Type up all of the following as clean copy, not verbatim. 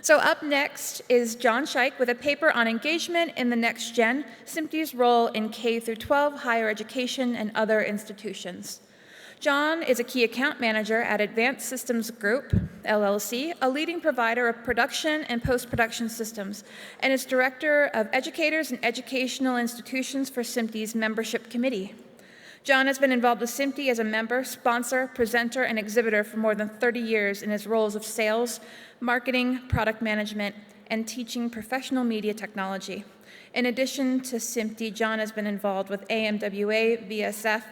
So up next is John Scheich with a paper on engagement in the next gen, SMPTE's role in K-12 higher education and other institutions. John is a key account manager at Advanced Systems Group, LLC, a leading provider of production and post-production systems, and is director of educators and educational institutions for SMPTE's membership committee. John has been involved with SMPTE as a member, sponsor, presenter, and exhibitor for more than 30 years in his roles of sales, marketing, product management, and teaching professional media technology. In addition to SMPTE, John has been involved with AMWA, VSF,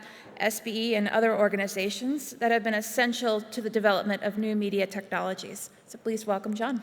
SBE, and other organizations that have been essential to the development of new media technologies. So please welcome John.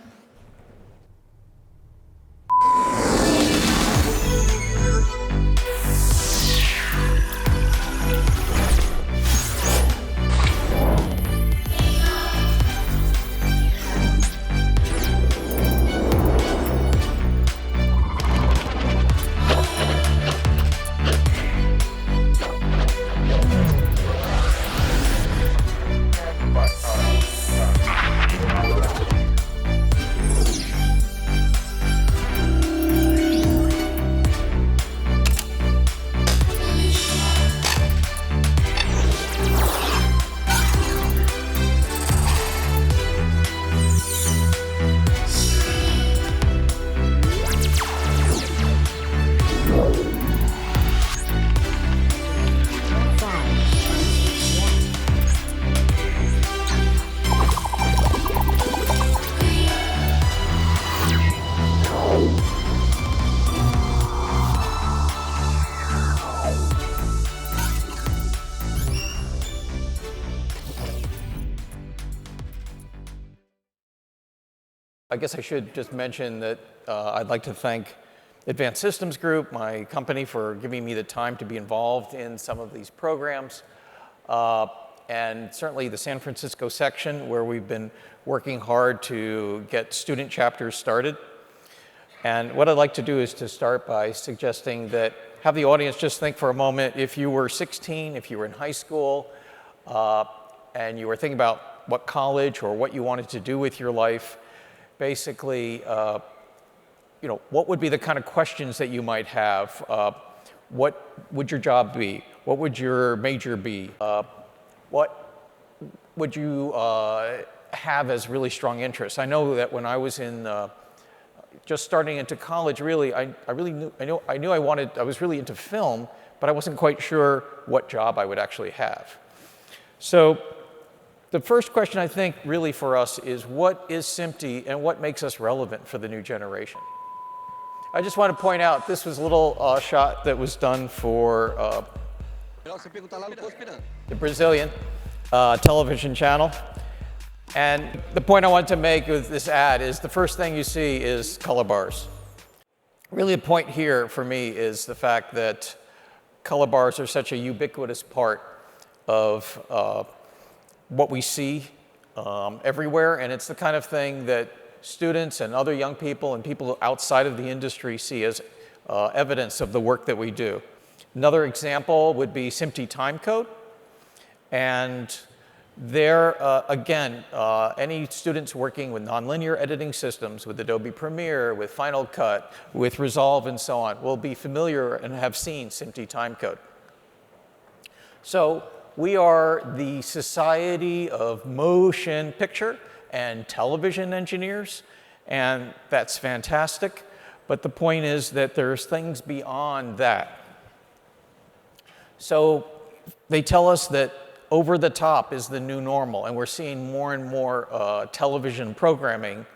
I guess I should just mention that I'd like to thank Advanced Systems Group, my company, for giving me the time to be involved in some of these programs, and certainly the San Francisco section, where we've been working hard to get student chapters started. And what I'd like to do is to start by suggesting that have the audience just think for a moment, if you were 16, if you were in high school, and you were thinking about what college or what you wanted to do with your life, basically, what would be the kind of questions that you might have? What would your job be? What would your major be? What would you have as really strong interests? I know that when I was in just starting into college, really, I was really into film, but I wasn't quite sure what job I would actually have. So the first question, I think, really for us is, what is SMPTE and what makes us relevant for the new generation? I just want to point out, this was a little shot that was done for the Brazilian television channel. And the point I want to make with this ad is the first thing you see is color bars. Really, the point here for me is the fact that color bars are such a ubiquitous part of what we see everywhere, and it's the kind of thing that students and other young people and people outside of the industry see as evidence of the work that we do. Another example would be SMPTE timecode, and there, again, any students working with nonlinear editing systems, with Adobe Premiere, with Final Cut, with Resolve, and so on, will be familiar and have seen SMPTE timecode. So we are the Society of Motion Picture and Television Engineers, and that's fantastic. But the point is that there's things beyond that. So they tell us that over the top is the new normal, and we're seeing more and more television programming,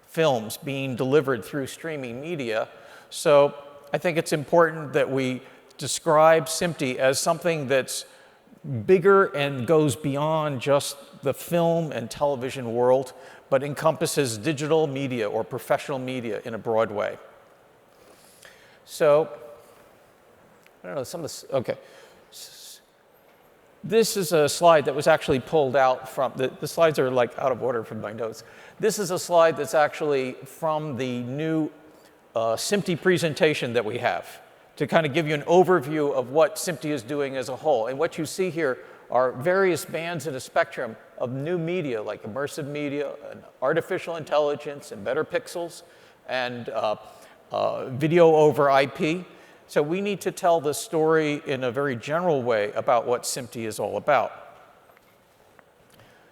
films being delivered through streaming media. So I think it's important that we describe SMPTE as something that's bigger and goes beyond just the film and television world, but encompasses digital media or professional media in a broad way. So, I don't know, some of this, okay. This is a slide that was actually pulled out from, the slides are like out of order from my notes. This is a slide that's actually from the new SMPTE presentation that we have, to kind of give you an overview of what SMPTE is doing as a whole. And what you see here are various bands in a spectrum of new media like immersive media and artificial intelligence and better pixels and video over IP. So we need to tell the story in a very general way about what SMPTE is all about.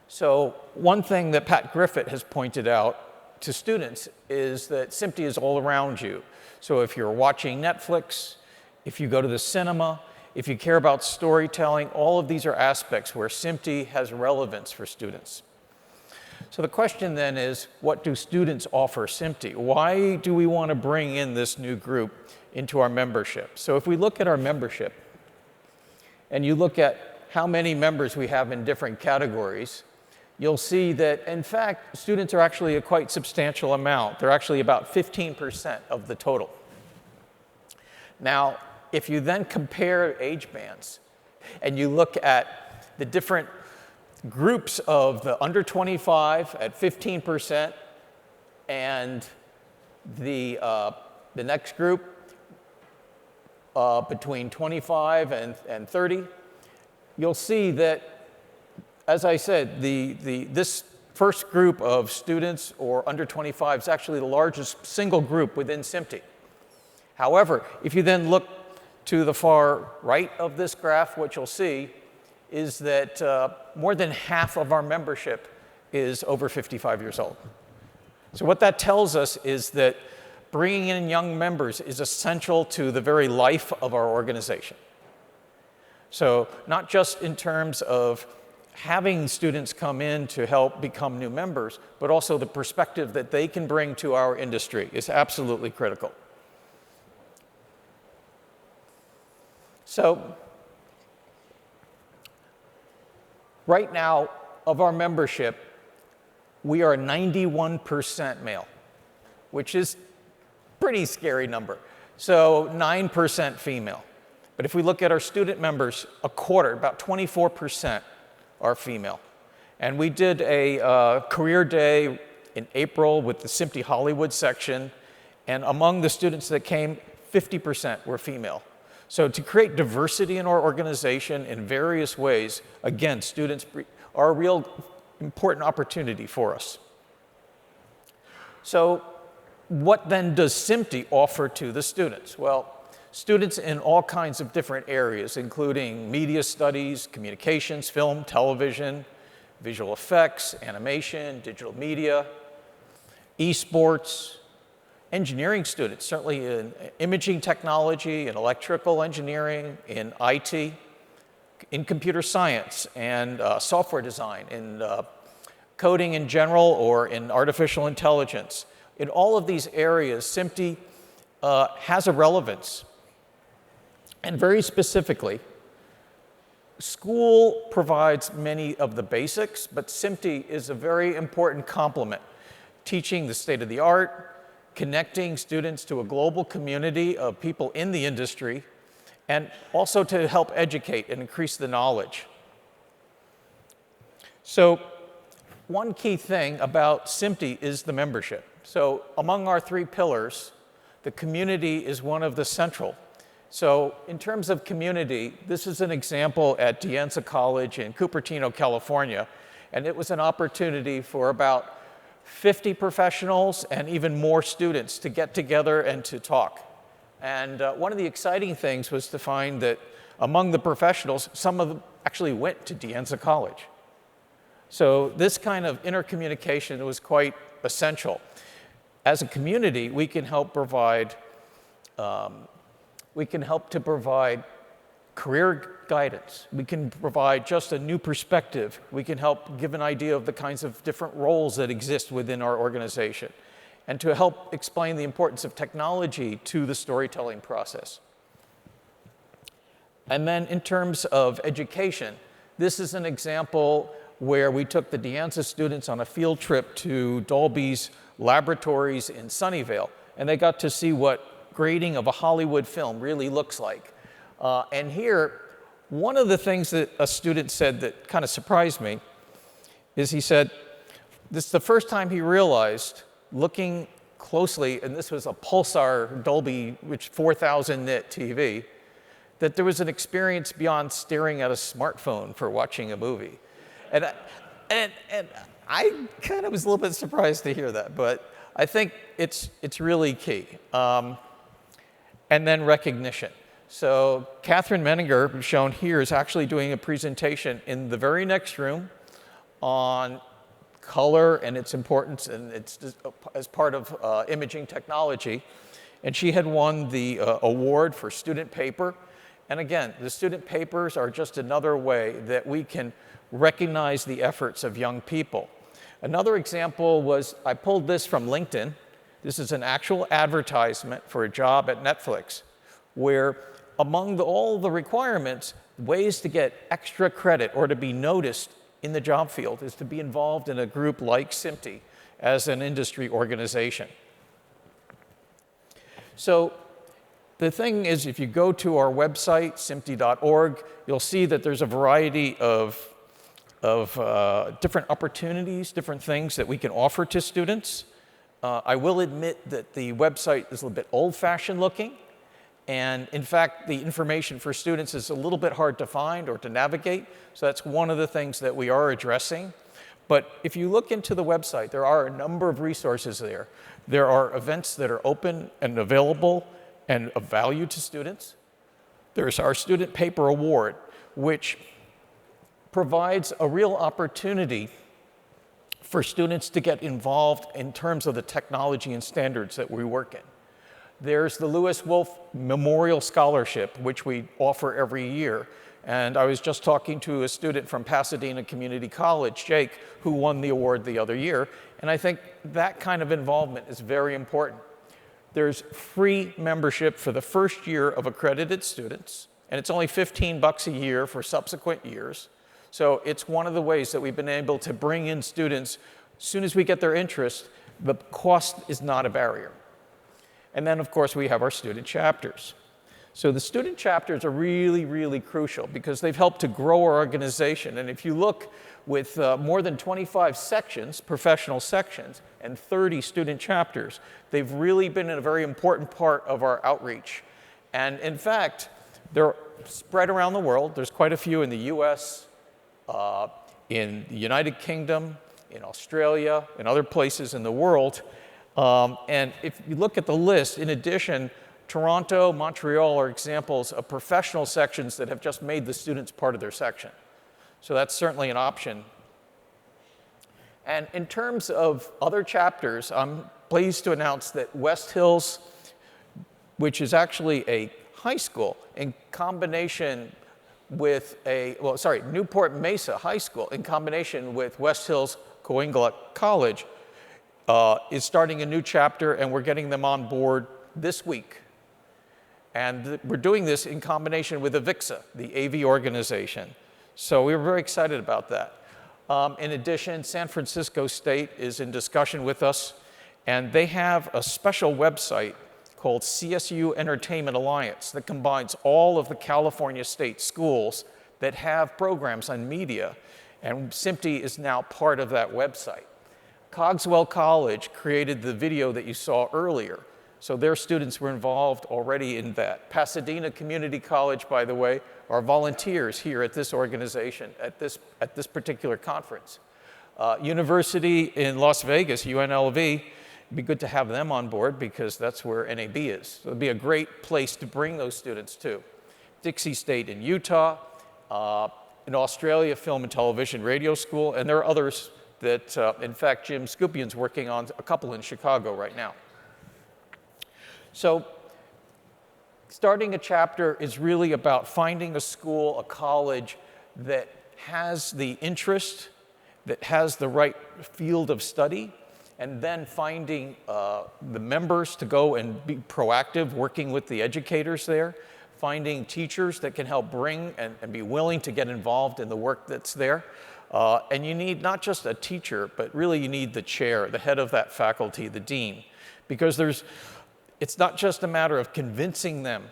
So one thing that Pat Griffith has pointed out to students is that SMPTE is all around you. So if you're watching Netflix, if you go to the cinema, if you care about storytelling, all of these are aspects where SMPTE has relevance for students. So the question then is, what do students offer SMPTE? Why do we want to bring in this new group into our membership? So if we look at our membership, and you look at how many members we have in different categories, you'll see that, in fact, students are actually a quite substantial amount. They're actually about 15% of the total. Now, if you then compare age bands, and you look at the different groups of the under 25 at 15%, and the next group between 25 and 30, you'll see that, as I said, this first group of students or under 25 is actually the largest single group within SMPTE. However, if you then look to the far right of this graph, what you'll see is that more than half of our membership is over 55 years old. So what that tells us is that bringing in young members is essential to the very life of our organization. So not just in terms of having students come in to help become new members, but also the perspective that they can bring to our industry is absolutely critical. So right now, of our membership, we are 91% male, which is a pretty scary number. So 9% female. But if we look at our student members, a quarter, about 24% are female. And we did a career day in April with the SMPTE Hollywood section, and among the students that came, 50% were female. So to create diversity in our organization in various ways, again, students are a real important opportunity for us. So what then does SMPTE offer to the students? Well, students in all kinds of different areas, including media studies, communications, film, television, visual effects, animation, digital media, esports, engineering students, certainly in imaging technology, in electrical engineering, in IT, in computer science and software design, in coding in general, or in artificial intelligence. In all of these areas, SMPTE has a relevance. And very specifically, school provides many of the basics, but SMPTE is a very important complement, teaching the state of the art, connecting students to a global community of people in the industry, and also to help educate and increase the knowledge. So one key thing about SMPTE is the membership. So among our three pillars, the community is one of the central. So in terms of community, this is an example at De Anza College in Cupertino, California, and it was an opportunity for about 50 professionals and even more students to get together and to talk. And one of the exciting things was to find that among the professionals, some of them actually went to De Anza College. So this kind of intercommunication was quite essential. As a community, we can help provide career guidance. We can provide just a new perspective. We can help give an idea of the kinds of different roles that exist within our organization, and to help explain the importance of technology to the storytelling process. And then in terms of education, this is an example where we took the De Anza students on a field trip to Dolby's laboratories in Sunnyvale, and they got to see what grading of a Hollywood film really looks like. And here, one of the things that a student said that kind of surprised me is he said, this is the first time he realized, looking closely, and this was a Pulsar Dolby, which 4,000 nit TV, that there was an experience beyond staring at a smartphone for watching a movie. And and I kind of was a little bit surprised to hear that, but I think it's really key. And then recognition. So Catherine Menninger, who's shown here, is actually doing a presentation in the very next room on color and its importance, and it's as part of imaging technology. And she had won the award for student paper. And again, the student papers are just another way that we can recognize the efforts of young people. Another example was, I pulled this from LinkedIn. This is an actual advertisement for a job at Netflix, where among all the requirements, ways to get extra credit or to be noticed in the job field is to be involved in a group like SMPTE as an industry organization. So the thing is, if you go to our website, SMPTE.org, you'll see that there's a variety of different opportunities, different things that we can offer to students. I will admit that the website is a little bit old-fashioned looking, and in fact, the information for students is a little bit hard to find or to navigate, so that's one of the things that we are addressing. But if you look into the website, there are a number of resources there. There are events that are open and available and of value to students. There's our Student Paper Award, which provides a real opportunity for students to get involved in terms of the technology and standards that we work in. There's the Lewis Wolf Memorial Scholarship, which we offer every year. And I was just talking to a student from Pasadena Community College, Jake, who won the award the other year. And I think that kind of involvement is very important. There's free membership for the first year of accredited students, and it's only $15 a year for subsequent years. So it's one of the ways that we've been able to bring in students. As soon as we get their interest, the cost is not a barrier. And then, of course, we have our student chapters. So the student chapters are really, really crucial because they've helped to grow our organization. And if you look with more than 25 sections, professional sections, and 30 student chapters, they've really been a very important part of our outreach. And in fact, they're spread around the world. There's quite a few in the US, in the United Kingdom, in Australia, and other places in the world. And if you look at the list, in addition, Toronto, Montreal are examples of professional sections that have just made the students part of their section. So that's certainly an option. And in terms of other chapters, I'm pleased to announce that West Hills, which is actually a high school in combination with Newport Mesa High School in combination with West Hills Coahuila College, is starting a new chapter, and we're getting them on board this week. And we're doing this in combination with AVIXA, the AV organization. So we were very excited about that. In addition, San Francisco State is in discussion with us, and they have a special website called CSU Entertainment Alliance that combines all of the California state schools that have programs on media, and SMPTE is now part of that website. Cogswell College created the video that you saw earlier, so their students were involved already in that. Pasadena Community College, by the way, are volunteers here at this organization, at this particular conference. University in Las Vegas, UNLV, it'd be good to have them on board because that's where NAB is. So it'd be a great place to bring those students to. Dixie State in Utah, in Australia, Film and Television Radio School, and there are others that, in fact, Jim Scupian's working on a couple in Chicago right now. So starting a chapter is really about finding a school, a college that has the interest, that has the right field of study, and then finding the members to go and be proactive, working with the educators there, finding teachers that can help bring and be willing to get involved in the work that's there. And you need not just a teacher, but really you need the chair, the head of that faculty, the dean, because it's not just a matter of convincing them,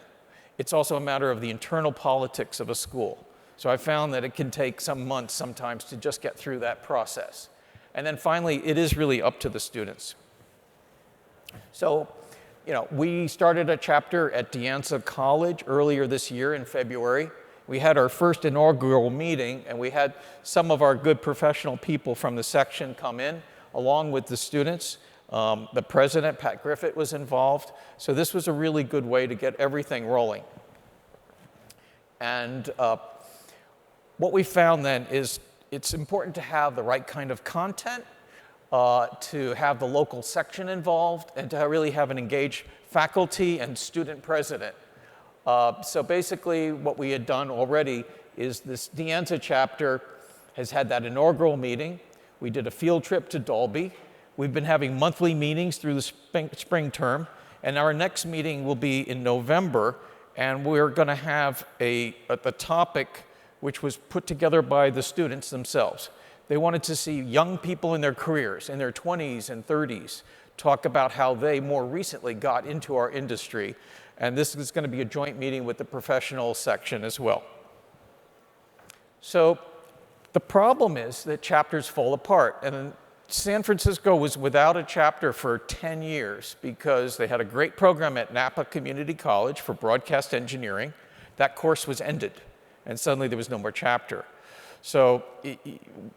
it's also a matter of the internal politics of a school. So I found that it can take some months sometimes to just get through that process. And then finally, it is really up to the students. So, we started a chapter at De Anza College earlier this year in February. we had our first inaugural meeting, and we had some of our good professional people from the section come in, along with the students. The president, Pat Griffith, was involved. So this was a really good way to get everything rolling. And what we found then is it's important to have the right kind of content, to have the local section involved, and to really have an engaged faculty and student president. So basically what we had done already is this De Anza chapter has had that inaugural meeting. We did a field trip to Dalby. We've been having monthly meetings through the spring term, and our next meeting will be in November, and we're going to have a topic which was put together by the students themselves. They wanted to see young people in their careers, in their 20s and 30s, talk about how they more recently got into our industry, and this is going to be a joint meeting with the professional section as well. So the problem is that chapters fall apart, and San Francisco was without a chapter for 10 years because they had a great program at Napa Community College for broadcast engineering. That course was ended, and suddenly there was no more chapter. So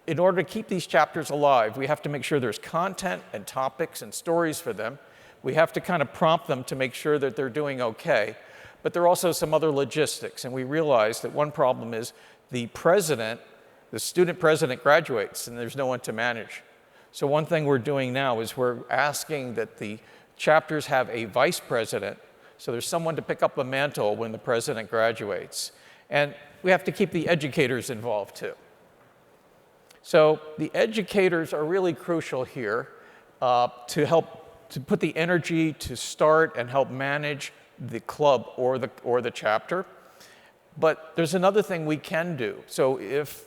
in order to keep these chapters alive, we have to make sure there's content and topics and stories for them. We have to kind of prompt them to make sure that they're doing okay. But there are also some other logistics, and we realized that one problem is the student president graduates, and there's no one to manage. So one thing we're doing now is we're asking that the chapters have a vice president, so there's someone to pick up the mantle when the president graduates. And we have to keep the educators involved too. So the educators are really crucial here to help to put the energy to start and help manage the club or the chapter. But there's another thing we can do. So if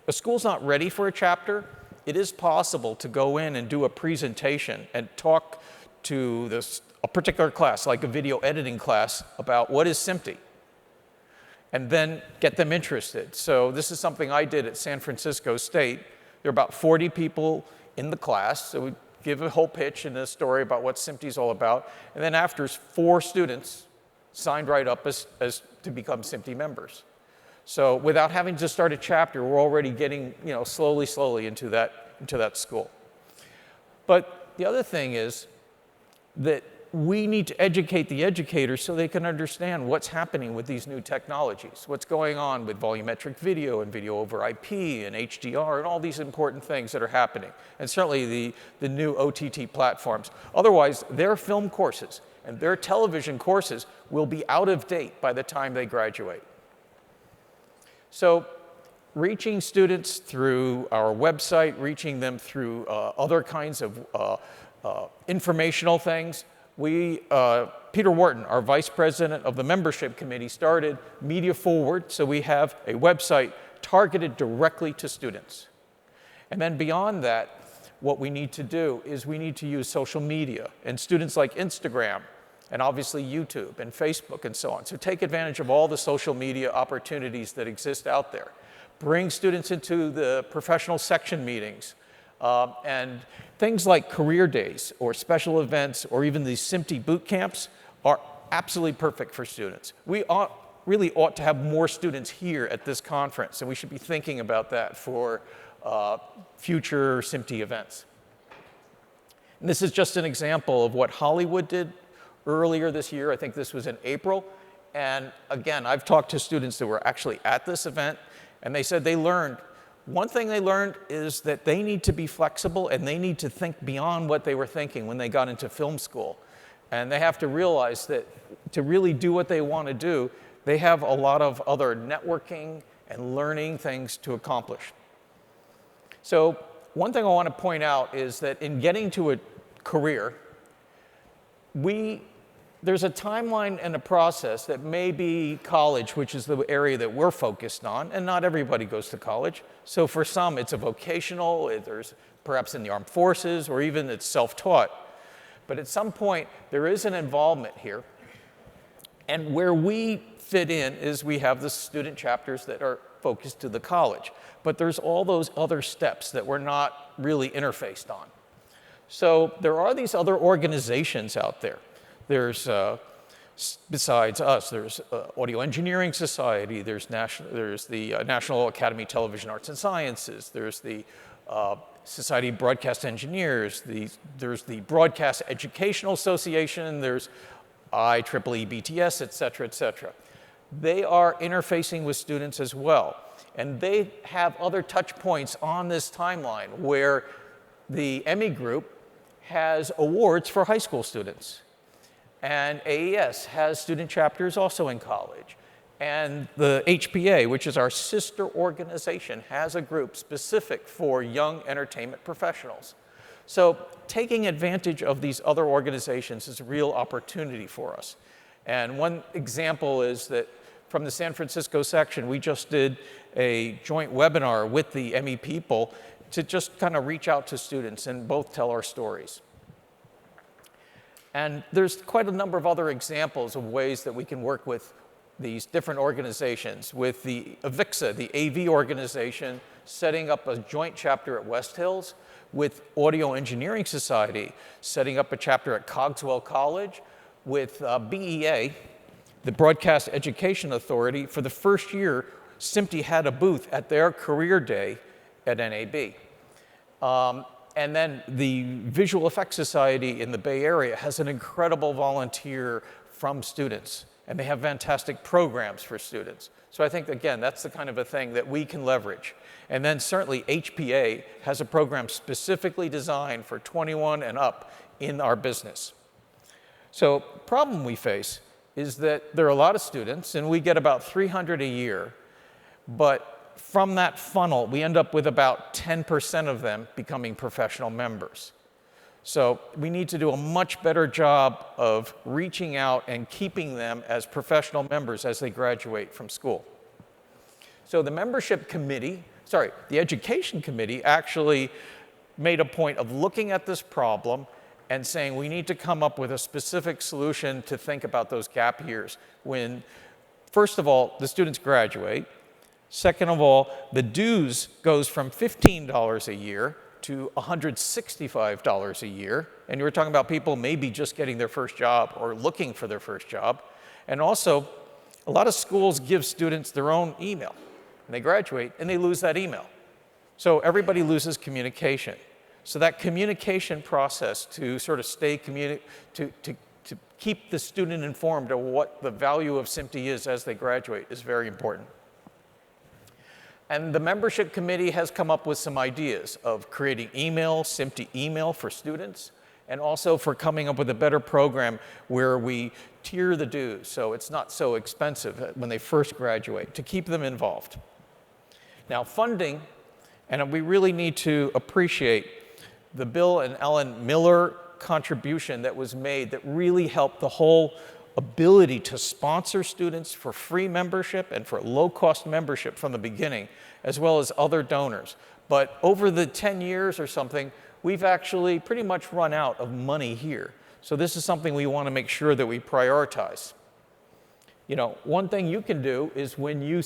a school's not ready for a chapter, it is possible to go in and do a presentation and talk to a particular class, like a video editing class, about what is SMPTE, and then get them interested. So this is something I did at San Francisco State. There are about 40 people in the class, so we give a whole pitch and a story about what SMPTE is all about, and then after, 4 students signed right up as to become SMPTE members. So without having to start a chapter, we're already getting, slowly into that school. But the other thing is that we need to educate the educators so they can understand what's happening with these new technologies, what's going on with volumetric video and video over IP and HDR and all these important things that are happening, and certainly the new OTT platforms. Otherwise, their film courses and their television courses will be out of date by the time they graduate. So reaching students through our website, reaching them through other kinds of informational things. Peter Wharton, our vice president of the membership committee, started Media Forward, so we have a website targeted directly to students. And then beyond that, what we need to do is we need to use social media, and students like Instagram, and obviously YouTube and Facebook and so on. So take advantage of all the social media opportunities that exist out there. Bring students into the professional section meetings, and things like career days or special events or even these SMPTE boot camps are absolutely perfect for students. We really ought to have more students here at this conference, and we should be thinking about that for future SMPTE events. And this is just an example of what Hollywood did earlier this year. I think this was in April. And again, I've talked to students that were actually at this event, and they said one thing they learned is that they need to be flexible and they need to think beyond what they were thinking when they got into film school. And they have to realize that to really do what they want to do, they have a lot of other networking and learning things to accomplish. So one thing I want to point out is that in getting to a career, there's a timeline and a process that may be college, which is the area that we're focused on, and not everybody goes to college. So for some, it's a vocational, there's perhaps in the armed forces, or even it's self-taught. But at some point, there is an involvement here. And where we fit in is we have the student chapters that are focused to the college. But there's all those other steps that we're not really interfaced on. So there are these other organizations out there. There's Besides us, there's Audio Engineering Society, there's the National Academy of Television Arts and Sciences, there's the Society of Broadcast Engineers, there's the Broadcast Educational Association, there's IEEE BTS, et cetera, et cetera. They are interfacing with students as well. And they have other touch points on this timeline where the Emmy group has awards for high school students. And AES has student chapters also in college. And the HPA, which is our sister organization, has a group specific for young entertainment professionals. So taking advantage of these other organizations is a real opportunity for us. And one example is that from the San Francisco section, we just did a joint webinar with the Emmy people to just kind of reach out to students and both tell our stories. And there's quite a number of other examples of ways that we can work with these different organizations. With the AVIXA, the AV organization, setting up a joint chapter at West Hills, with Audio Engineering Society, setting up a chapter at Cogswell College, with BEA, the Broadcast Education Authority. For the first year, SMPTE had a booth at their career day at NAB. And then the Visual Effects Society in the Bay Area has an incredible volunteer from students, and they have fantastic programs for students. So I think, again, that's the kind of a thing that we can leverage. And then certainly HPA has a program specifically designed for 21 and up in our business. So the problem we face is that there are a lot of students, and we get about 300 a year, but from that funnel, we end up with about 10% of them becoming professional members. So we need to do a much better job of reaching out and keeping them as professional members as they graduate from school. So the the education committee actually made a point of looking at this problem and saying we need to come up with a specific solution to think about those gap years when, first of all, the students graduate. Second of all, the dues goes from $15 a year to $165 a year. And you were talking about people maybe just getting their first job or looking for their first job. And also, a lot of schools give students their own email. And they graduate and they lose that email. So everybody loses communication. So that communication process to sort of stay to keep the student informed of what the value of SMPTE is as they graduate is very important. And the membership committee has come up with some ideas of creating SMPTE email for students, and also for coming up with a better program where we tier the dues so it's not so expensive when they first graduate, to keep them involved. Now, funding, and we really need to appreciate the Bill and Ellen Miller contribution that was made that really helped the whole ability to sponsor students for free membership and for low-cost membership from the beginning, as well as other donors. But over the 10 years or something, we've actually pretty much run out of money here. So this is something we want to make sure that we prioritize. You know, one thing you can do is when you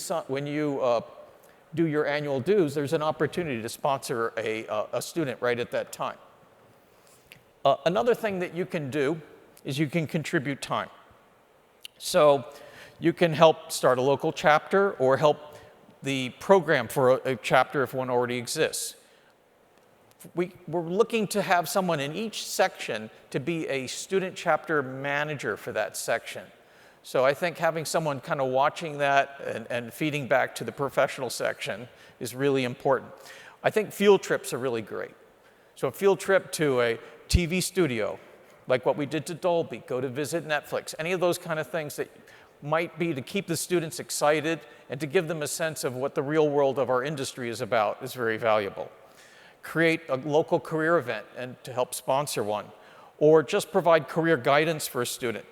do your annual dues, there's an opportunity to sponsor a student right at that time. Another thing that you can do is you can contribute time. So you can help start a local chapter or help the program for a chapter if one already exists. We're looking to have someone in each section to be a student chapter manager for that section. So I think having someone kind of watching that and feeding back to the professional section is really important. I think field trips are really great. So a field trip to a TV studio, like what we did to Dolby, go to visit Netflix, any of those kind of things that might be to keep the students excited and to give them a sense of what the real world of our industry is about is very valuable. Create a local career event and to help sponsor one, or just provide career guidance for a student.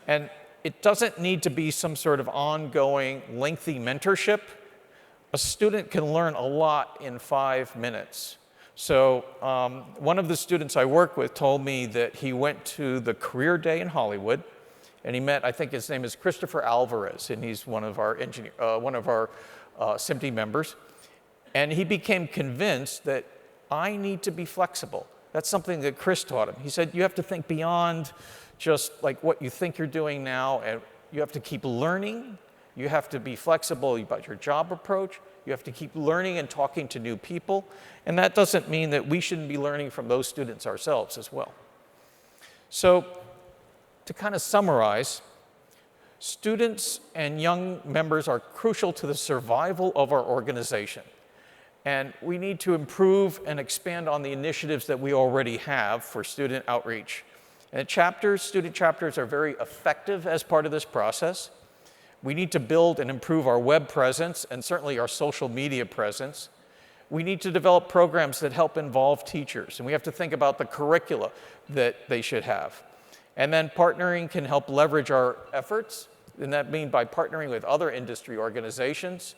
And it doesn't need to be some sort of ongoing, lengthy mentorship. A student can learn a lot in 5 minutes. So one of the students I work with told me that he went to the career day in Hollywood, and he met, I think his name is Christopher Alvarez, and he's one of our SMPTE members. And he became convinced that I need to be flexible. That's something that Chris taught him. He said, you have to think beyond just like what you think you're doing now, and you have to keep learning. You have to be flexible about your job approach. You have to keep learning and talking to new people. And that doesn't mean that we shouldn't be learning from those students ourselves as well. So to kind of summarize, students and young members are crucial to the survival of our organization. And we need to improve and expand on the initiatives that we already have for student outreach. And student chapters are very effective as part of this process. We need to build and improve our web presence and certainly our social media presence. We need to develop programs that help involve teachers, and we have to think about the curricula that they should have. And then partnering can help leverage our efforts, and that means by partnering with other industry organizations.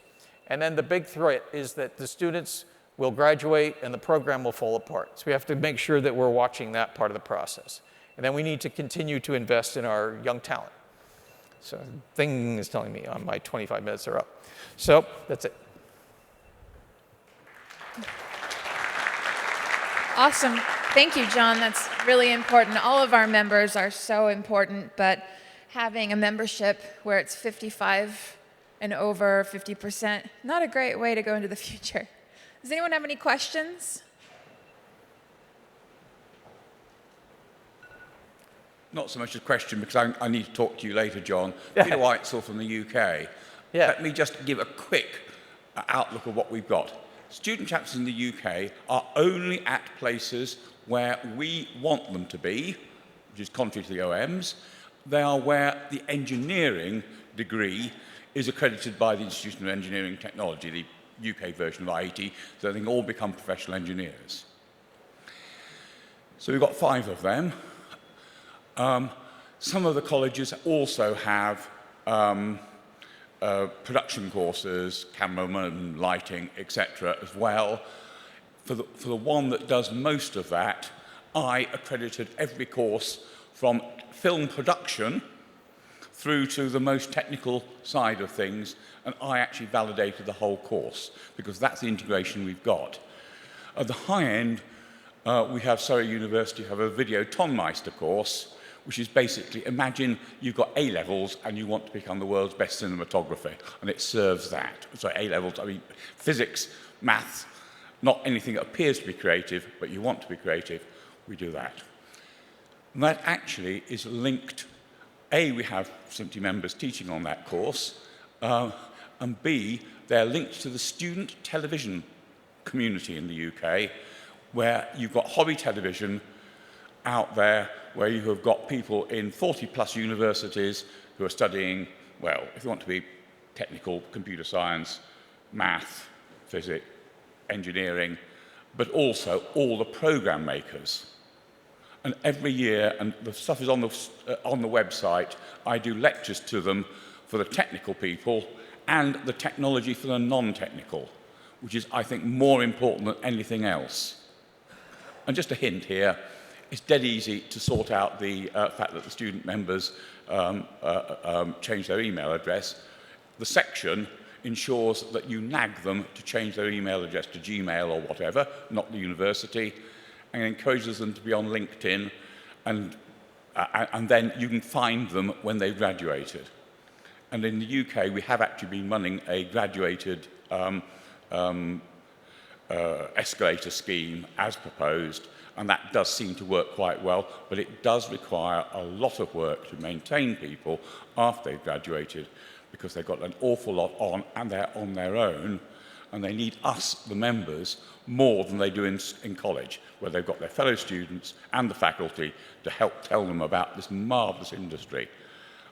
And then the big threat is that the students will graduate and the program will fall apart. So we have to make sure that we're watching that part of the process. And then we need to continue to invest in our young talent. So thing is telling me my 25 minutes are up. So that's it. Awesome. Thank you, John. That's really important. All of our members are so important, but having a membership where it's 55 and over 50%, not a great way to go into the future. Does anyone have any questions? Not so much a question, because I need to talk to you later, John. Yeah. Peter Whitesell from the UK. Yeah. Let me just give a quick outlook of what we've got. Student chapters in the UK are only at places where we want them to be, which is contrary to the OMs. They are where the engineering degree is accredited by the Institution of Engineering and Technology, the UK version of IET, so they can all become professional engineers. So we've got 5 of them. Some of the colleges also have production courses, cameraman, lighting, etc. as well. For the one that does most of that, I accredited every course from film production through to the most technical side of things, and I actually validated the whole course, because that's the integration we've got. At the high end, we have Surrey University have a video Tonmeister course, which is basically, imagine you've got A-levels and you want to become the world's best cinematographer, and it serves that. So A-levels, I mean, physics, maths, not anything that appears to be creative, but you want to be creative, we do that. And that actually is linked, A, we have SMPTE members teaching on that course, and B, they're linked to the student television community in the UK, where you've got hobby television out there, where you have got people in 40-plus universities who are studying, well, if you want to be technical, computer science, math, physics, engineering, but also all the program makers. And every year, and the stuff is on the website, I do lectures to them for the technical people and the technology for the non-technical, which is, I think, more important than anything else. And just a hint here, it's dead easy to sort out the fact that the student members change their email address. The section ensures that you nag them to change their email address to Gmail or whatever, not the university, and encourages them to be on LinkedIn, and then you can find them when they've graduated. And in the UK, we have actually been running a graduated escalator scheme as proposed, and that does seem to work quite well, but it does require a lot of work to maintain people after they've graduated, because they've got an awful lot on, and they're on their own, and they need us, the members, more than they do in college, where they've got their fellow students and the faculty to help tell them about this marvellous industry.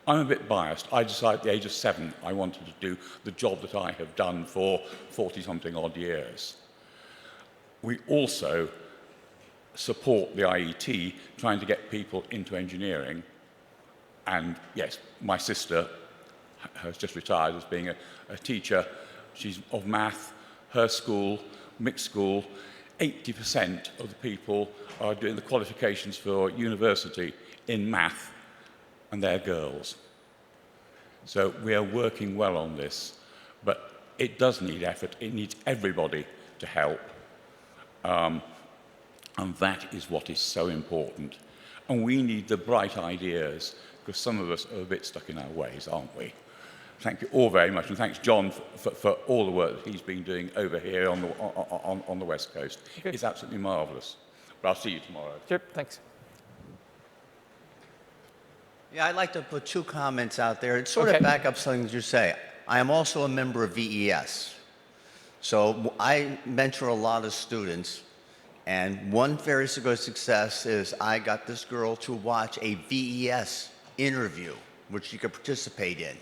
I'm a bit biased. I decided at the age of 7 I wanted to do the job that I have done for 40-something odd years. We also support the IET trying to get people into engineering. And yes, my sister has just retired as being a teacher. She's of math, her school, mixed school. 80% of the people are doing the qualifications for university in math, and they're girls. So we are working well on this, but it does need effort. It needs everybody to help. And that is what is so important. And we need the bright ideas, because some of us are a bit stuck in our ways, aren't we? Thank you all very much, and thanks, John, for all the work that he's been doing over here on the West Coast. Okay. It's absolutely marvellous. But I'll see you tomorrow. Sure, thanks. Yeah, I'd like to put two comments out there. It sort Okay. of back up something that you say. I am also a member of VES. So I mentor a lot of students, and one very good success is I got this girl to watch a VES interview, which she could participate in.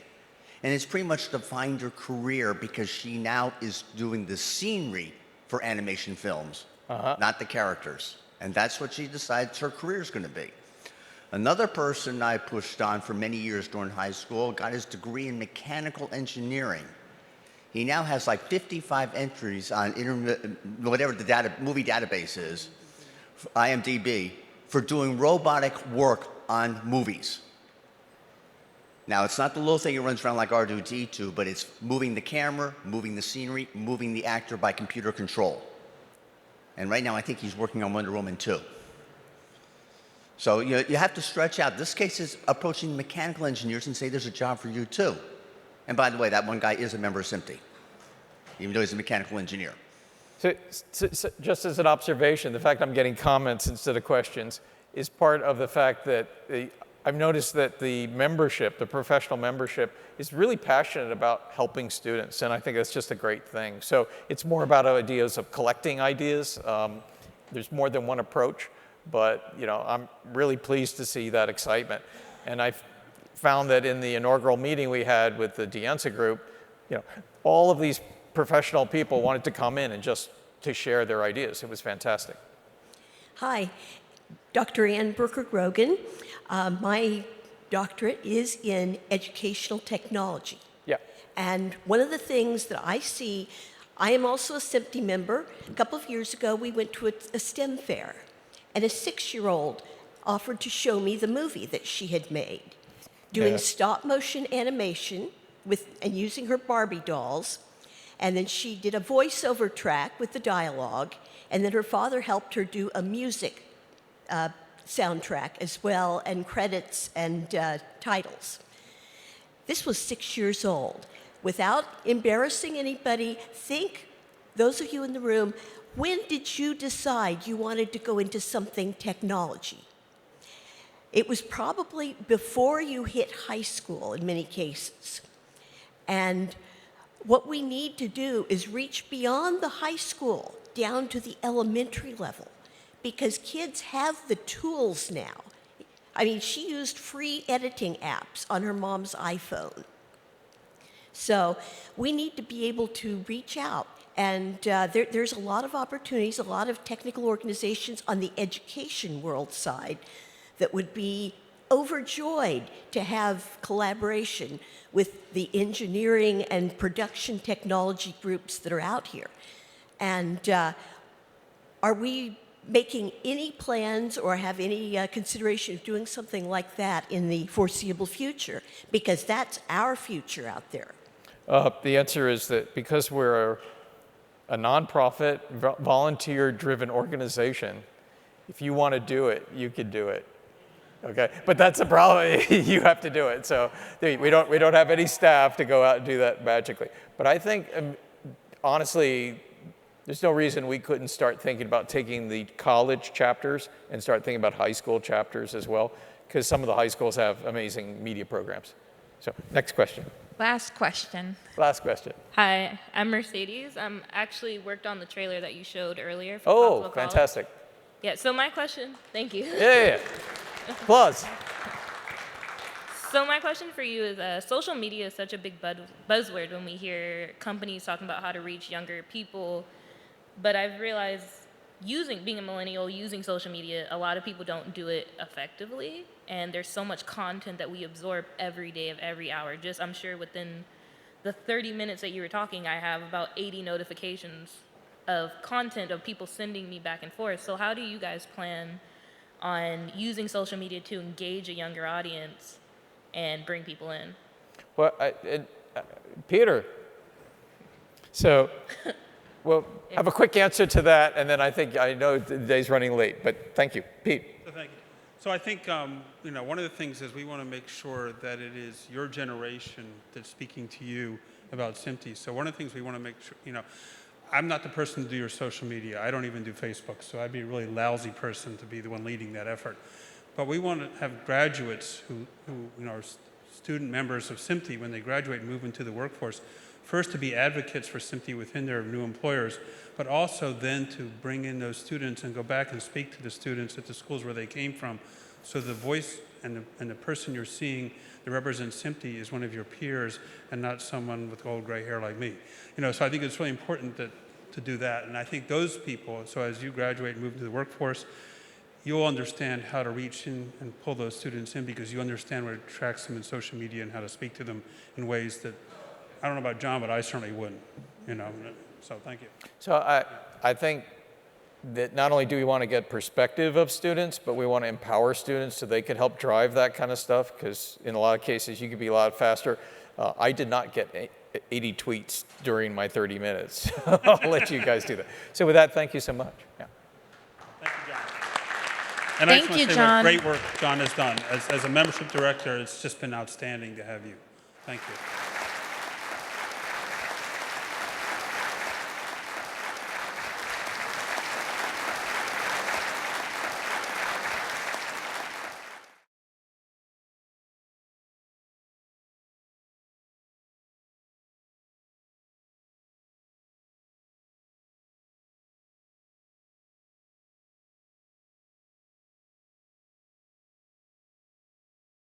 And it's pretty much defined her career because she now is doing the scenery for animation films, not the characters. And that's what she decides her career is going to be. Another person I pushed on for many years during high school got his degree in mechanical engineering. He now has like 55 entries on whatever the movie database is, IMDb, for doing robotic work on movies. Now, it's not the little thing that runs around like R2-D2, but it's moving the camera, moving the scenery, moving the actor by computer control. And right now, I think he's working on Wonder Woman 2. So you have to stretch out. This case is approaching mechanical engineers and say there's a job for you too. And by the way, that one guy is a member of SMPTE, even though he's a mechanical engineer. So just as an observation, the fact I'm getting comments instead of questions is part of the fact that I've noticed that the membership, the professional membership, is really passionate about helping students, and I think that's just a great thing. So it's more about ideas of collecting ideas. There's more than one approach, but I'm really pleased to see that excitement. And I've found that in the inaugural meeting we had with the Dianza group, all of these professional people wanted to come in and just to share their ideas. It was fantastic. Hi, Dr. Ann Brooker-Grogan. My doctorate is in educational technology. Yeah. And one of the things that I see, I am also a SMPTE member. A couple of years ago, we went to a STEM fair, and a 6-year-old offered to show me the movie that she had made, doing stop motion animation and using her Barbie dolls. And then she did a voiceover track with the dialogue, and then her father helped her do a music soundtrack as well, and credits and titles. This was 6 years old. Without embarrassing anybody, think, those of you in the room, when did you decide you wanted to go into something technology? It was probably before you hit high school in many cases. And what we need to do is reach beyond the high school down to the elementary level, because kids have the tools now. I mean, she used free editing apps on her mom's iPhone. So we need to be able to reach out. And there's a lot of opportunities, a lot of technical organizations on the education world side that would be overjoyed to have collaboration with the engineering and production technology groups that are out here. And are we making any plans or have any consideration of doing something like that in the foreseeable future? Because that's our future out there. The answer is that because we're a nonprofit, volunteer-driven organization, if you want to do it, you can do it. Okay, but that's the problem. You have to do it. So we don't have any staff to go out and do that magically. But I think, honestly, there's no reason we couldn't start thinking about taking the college chapters and start thinking about high school chapters as well, because some of the high schools have amazing media programs. So next question. Last question. Last question. Hi, I'm Mercedes. I'm actually worked on the trailer that you showed earlier. For Oh, Coxwell College. fantastic. Yeah, so my question, thank you. Yeah. Applause. So my question for you is, social media is such a big buzzword when we hear companies talking about how to reach younger people, but I've realized being a millennial, using social media, a lot of people don't do it effectively, and there's so much content that we absorb every day of every hour. Just, I'm sure within the 30 minutes that you were talking, I have about 80 notifications of content of people sending me back and forth. So how do you guys plan on using social media to engage a younger audience and bring people in? Well, Peter, so Well, have a quick answer to that, and then I know the day's running late, but thank you. Pete. Thank you. So I think, one of the things is we want to make sure that it is your generation that's speaking to you about SMPTE. So one of the things we want to make sure, I'm not the person to do your social media. I don't even do Facebook, so I'd be a really lousy person to be the one leading that effort. But we want to have graduates who are student members of SMPTE when they graduate and move into the workforce, first to be advocates for SMPTE within their new employers, but also then to bring in those students and go back and speak to the students at the schools where they came from. So the voice and the person you're seeing that represents SMPTE is one of your peers and not someone with old gray hair like me. So I think it's really important to do that. And I think those people, so as you graduate and move into the workforce, you'll understand how to reach in and pull those students in because you understand what attracts them in social media and how to speak to them in ways that, I don't know about John, but I certainly wouldn't, So thank you. So I think that not only do we want to get perspective of students, but we want to empower students so they can help drive that kind of stuff, because in a lot of cases you could be a lot faster. I did not get 80 tweets during my 30 minutes. I'll let you guys do that. So with that, thank you so much. Yeah. Thank you, John. And Thank I just want you, to say John. what great work John has done. As a membership director, it's just been outstanding to have you. Thank you.